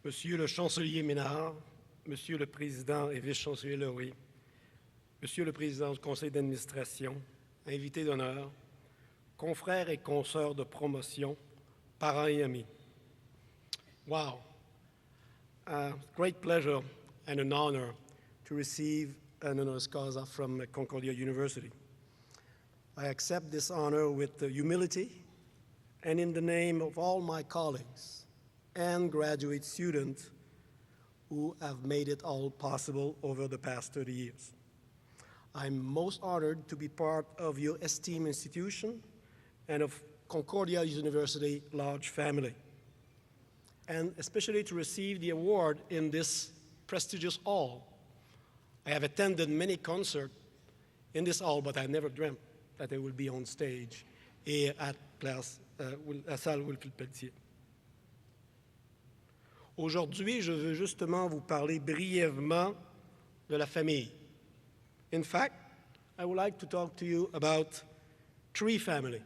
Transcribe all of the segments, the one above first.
Monsieur le chancelier Ménard, Monsieur le président et vice-chancelier Laurie, Monsieur le président du conseil d'administration, invités d'honneur, confrères et consoeurs de promotion, parents et amis. Wow! Great pleasure and an honor to receive an honoris causa from Concordia University. I accept this honor with humility and in the name of all my colleagues and graduate students who have made it all possible over the past 30 years. I'm most honored to be part of your esteemed institution and of Concordia University large family, and especially to receive the award in this prestigious hall. I have attended many concerts in this hall, but I never dreamt that I would be on stage here at la salle Wilfrid-Pelletier. Aujourd'hui, je veux justement vous parler brièvement de la famille. In fact, I would like to talk to you about three families: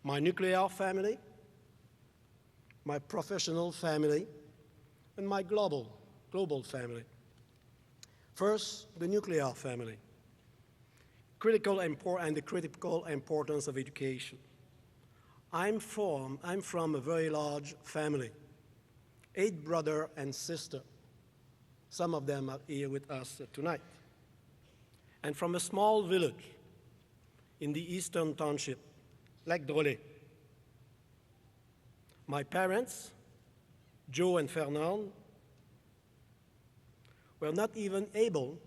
my nuclear family, my professional family, and my global family. First, the nuclear family. The critical importance of education. I'm from a very large family, 8 brothers and sisters. Some of them are here with us tonight. And from a small village in the eastern township, Lac Drolet. My parents, Joe and Fernand, were not even able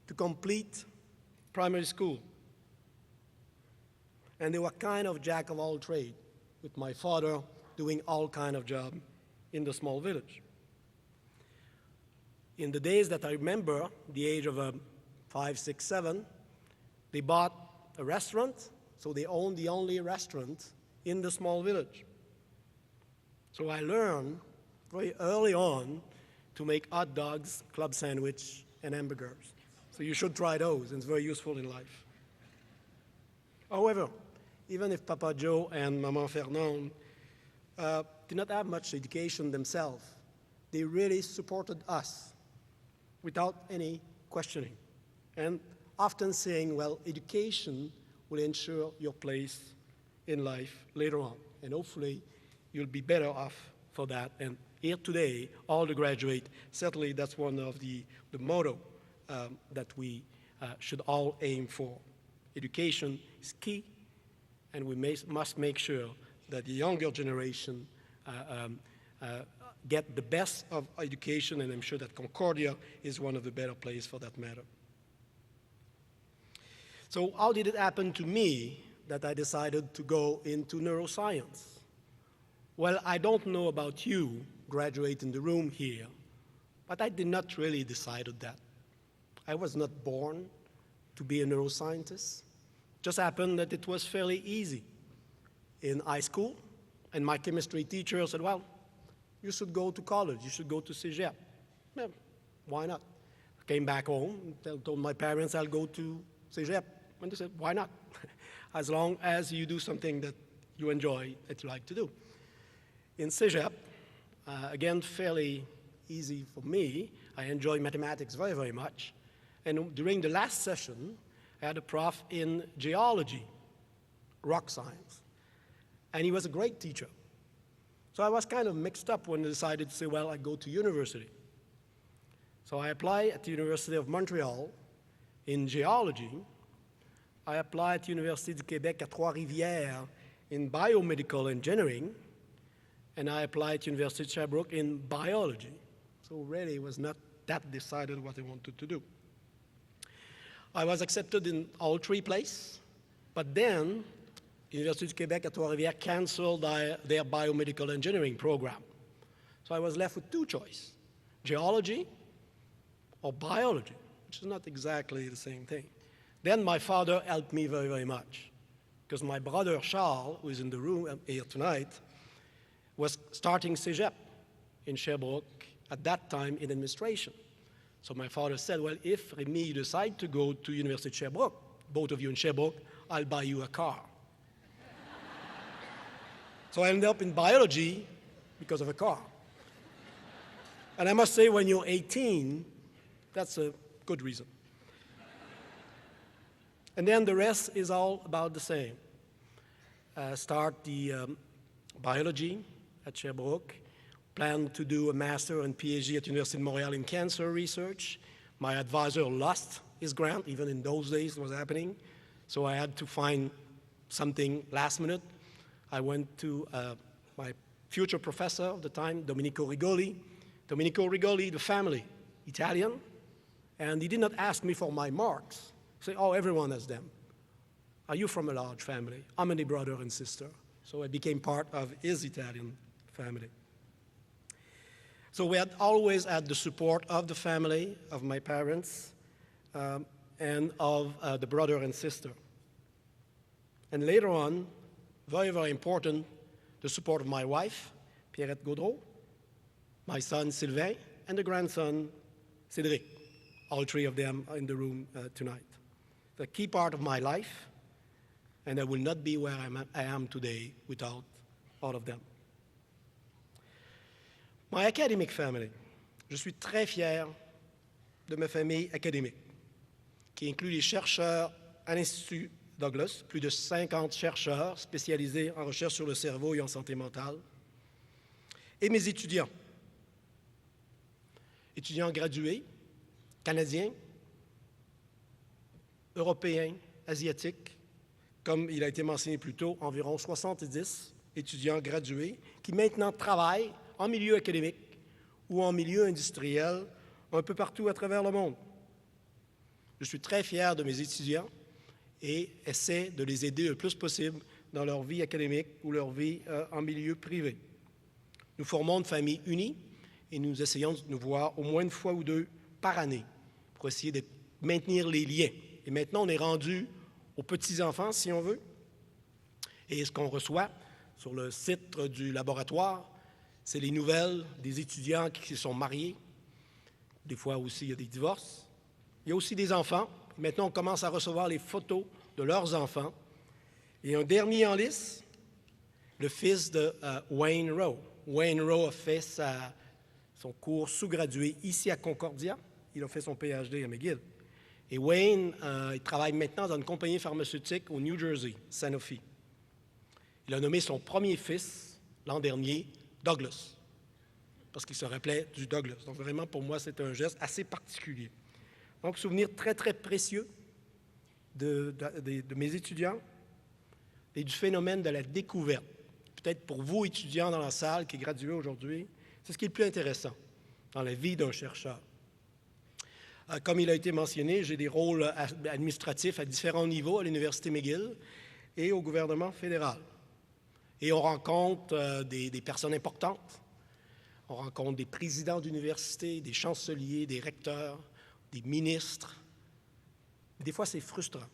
to complete primary school. And they were kind of jack of all trades, with my father doing all kind of jobs in the small village. In the days that I remember, the age of 5, 6, 7, they bought a restaurant, so they owned the only restaurant in the small village. So I learned very early on to make hot dogs, club sandwich, and hamburgers. So you should try those, and it's very useful in life. However, even if Papa Joe and Maman Fernand did not have much education themselves, they really supported us without any questioning, and often saying, well, education will ensure your place in life later on, and hopefully you'll be better off for that. And here today, all the graduates, certainly that's one of the motto that we should all aim for. Education is key, and we must make sure that the younger generation get the best of education, and I'm sure that Concordia is one of the better places for that matter. So how did it happen to me that I decided to go into neuroscience? Well, I don't know about you, graduate in the room here, but I did not really decide that. I was not born to be a neuroscientist. It just happened that it was fairly easy in high school, and my chemistry teacher said, well, you should go to college, you should go to Cégep. Well, why not? I came back home, told my parents I'll go to Cégep, and they said, why not? As long as you do something that you enjoy, that you like to do. In Cégep, again, fairly easy for me. I enjoy mathematics very, very much. And during the last session, I had a prof in geology, rock science. And he was a great teacher. So I was kind of mixed up when I decided to say, well, I go to university. So I applied at the University of Montreal in geology. I applied at the Université du Québec at Trois-Rivières in biomedical engineering. And I applied at University of Sherbrooke in biology. So really it was not that decided what I wanted to do. I was accepted in all 3 places, but then University of Québec at Trois-Rivières canceled their biomedical engineering program. So I was left with 2 choices, geology or biology, which is not exactly the same thing. Then my father helped me very, very much, because my brother Charles, who is in the room here tonight, was starting Cégep in Sherbrooke, at that time in administration. So my father said, well, if Remy, you decide to go to University of Sherbrooke, both of you in Sherbrooke, I'll buy you a car. So I ended up in biology because of a car. And I must say, when you're 18, that's a good reason. And then the rest is all about the same. Start the biology at Sherbrooke, plan to do a master and PhD at University of Montreal in cancer research. My advisor lost his grant, even in those days it was happening, so I had to find something last minute. I went to my future professor of the time, Domenico Rigoli. Domenico Rigoli, the family, Italian, and he did not ask me for my marks. He said, oh, everyone has them. Are you from a large family? How many brother and sister? So I became part of his Italian family. So we had always had the support of the family, of my parents, and of the brother and sister. And later on, very, very important, the support of my wife, Pierrette Gaudreau, my son, Sylvain, and the grandson, Cédric. All three of them are in the room tonight. The key part of my life, and I will not be where I am today without all of them. My academic family. Je suis très fier de ma famille académique, qui inclut les chercheurs à l'Institut Douglas, plus de 50 chercheurs spécialisés en recherche sur le cerveau et en santé mentale, et mes étudiants gradués, canadiens, européens, asiatiques, comme il a été mentionné plus tôt, environ 70 étudiants gradués qui maintenant travaillent en milieu académique ou en milieu industriel un peu partout à travers le monde. Je suis très fier de mes étudiants et essaie de les aider le plus possible dans leur vie académique ou leur vie en milieu privé. Nous formons une famille unie et nous essayons de nous voir au moins une fois ou deux par année pour essayer de maintenir les liens. Et maintenant, on est rendu aux petits-enfants, si on veut. Et ce qu'on reçoit sur le site du laboratoire, c'est les nouvelles des étudiants qui se sont mariés. Des fois aussi, il y a des divorces. Il y a aussi des enfants. Maintenant, on commence à recevoir les photos de leurs enfants. Et un dernier en liste, le fils de Wayne Rowe. Wayne Rowe a fait son cours sous-gradué ici à Concordia. Il a fait son PhD à McGill. Et Wayne, il travaille maintenant dans une compagnie pharmaceutique au New Jersey, Sanofi. Il a nommé son premier fils, l'an dernier, Douglas, parce qu'il se rappelait du Douglas. Donc vraiment, pour moi, c'est un geste assez particulier. Donc, souvenir très, très précieux de mes étudiants et du phénomène de la découverte. Peut-être pour vous, étudiants dans la salle qui graduez aujourd'hui, c'est ce qui est le plus intéressant dans la vie d'un chercheur. Comme il a été mentionné, j'ai des rôles administratifs à différents niveaux à l'Université McGill et au gouvernement fédéral. Et on rencontre des personnes importantes. On rencontre des présidents d'université, des chanceliers, des recteurs, des ministres. Des fois, c'est frustrant.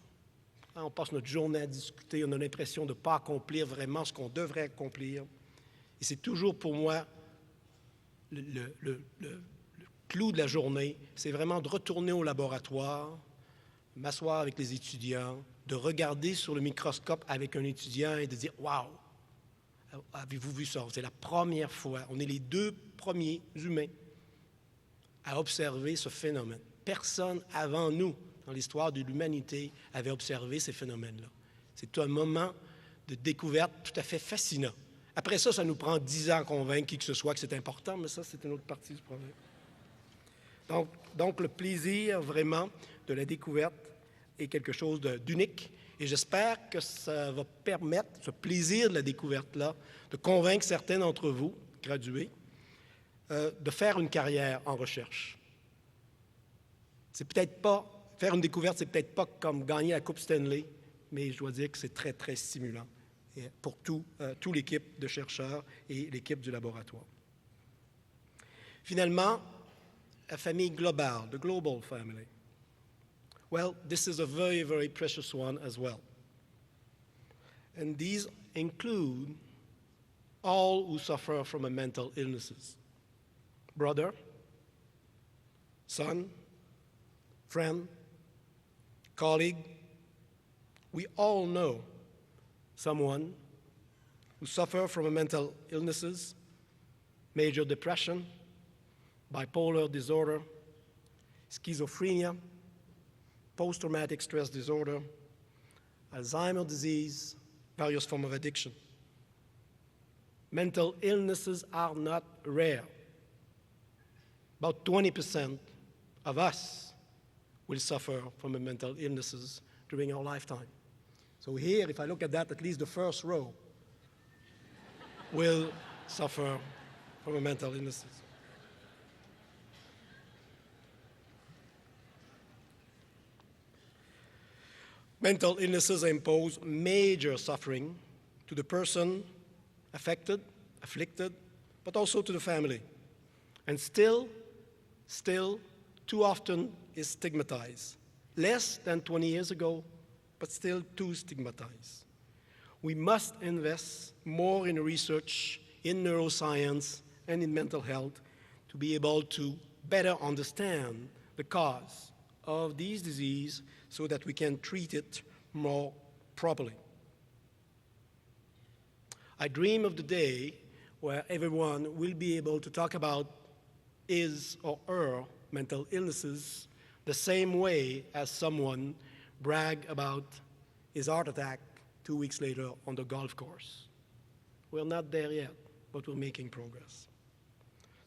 On passe notre journée à discuter, on a l'impression de ne pas accomplir vraiment ce qu'on devrait accomplir. Et c'est toujours pour moi le clou de la journée, c'est vraiment de retourner au laboratoire, m'asseoir avec les étudiants, de regarder sur le microscope avec un étudiant et de dire « Wow! Avez-vous vu ça? » C'est la première fois. On est les deux premiers humains à observer ce phénomène. Personne avant nous, dans l'histoire de l'humanité, avait observé ces phénomènes-là. C'est un moment de découverte tout à fait fascinant. Après ça, ça nous prend 10 ans à convaincre qui que ce soit que c'est important, mais ça, c'est une autre partie du problème. Donc, le plaisir, vraiment, de la découverte est quelque chose d'unique. Et j'espère que ça va permettre, ce plaisir de la découverte-là, de convaincre certains d'entre vous, gradués, de faire une carrière en recherche. C'est peut-être pas, faire une découverte, c'est peut-être pas comme gagner la Coupe Stanley, mais je dois dire que c'est très, très stimulant pour toute l'équipe de chercheurs et l'équipe du laboratoire. Finalement, la famille globale, the global family. Well, this is a very, very precious one as well. And these include all who suffer from a mental illnesses. Brother, son, friend, colleague, we all know someone who suffers from a mental illnesses, major depression, bipolar disorder, schizophrenia, post-traumatic stress disorder, Alzheimer's disease, various forms of addiction. Mental illnesses are not rare. About 20% of us will suffer from mental illnesses during our lifetime. So here, if I look at that, at least the first row will suffer from mental illnesses. Mental illnesses impose major suffering to the person affected, afflicted, but also to the family. And still, too often is stigmatized. Less than 20 years ago, but still too stigmatized. We must invest more in research, in neuroscience, and in mental health to be able to better understand the cause of these diseases so that we can treat it more properly. I dream of the day where everyone will be able to talk about his or her mental illnesses the same way as someone brag about his heart attack 2 weeks later on the golf course. We're not there yet, but we're making progress.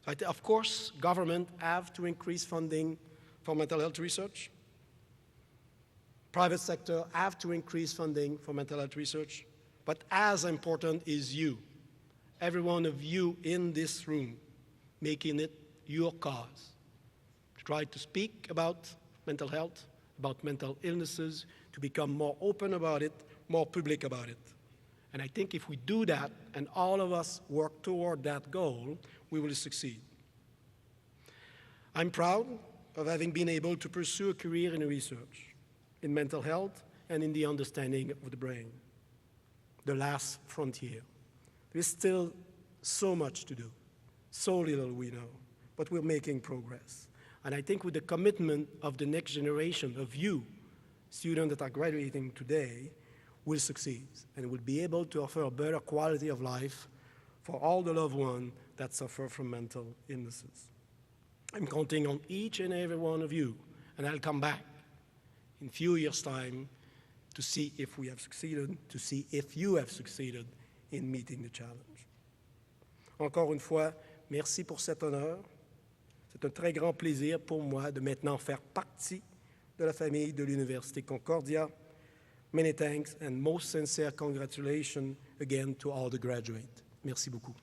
Of course, government have to increase funding for mental health research. Private sector have to increase funding for mental health research. But as important is you, every one of you in this room, making it your cause. To try to speak about mental health, about mental illnesses, to become more open about it, more public about it. And I think if we do that, and all of us work toward that goal, we will succeed. I'm proud of having been able to pursue a career in research, in mental health, and in the understanding of the brain, the last frontier. There's still so much to do, so little we know, but we're making progress. And I think with the commitment of the next generation of you, students that are graduating today, will succeed and will be able to offer a better quality of life for all the loved ones that suffer from mental illnesses. I'm counting on each and every one of you, and I'll come back in a few years' time to see if we have succeeded, to see if you have succeeded in meeting the challenge. Encore une fois, merci pour cet honneur. C'est un très grand plaisir pour moi de maintenant faire partie de la famille de l'Université Concordia. Many thanks and most sincere congratulations again to all the graduates. Merci beaucoup.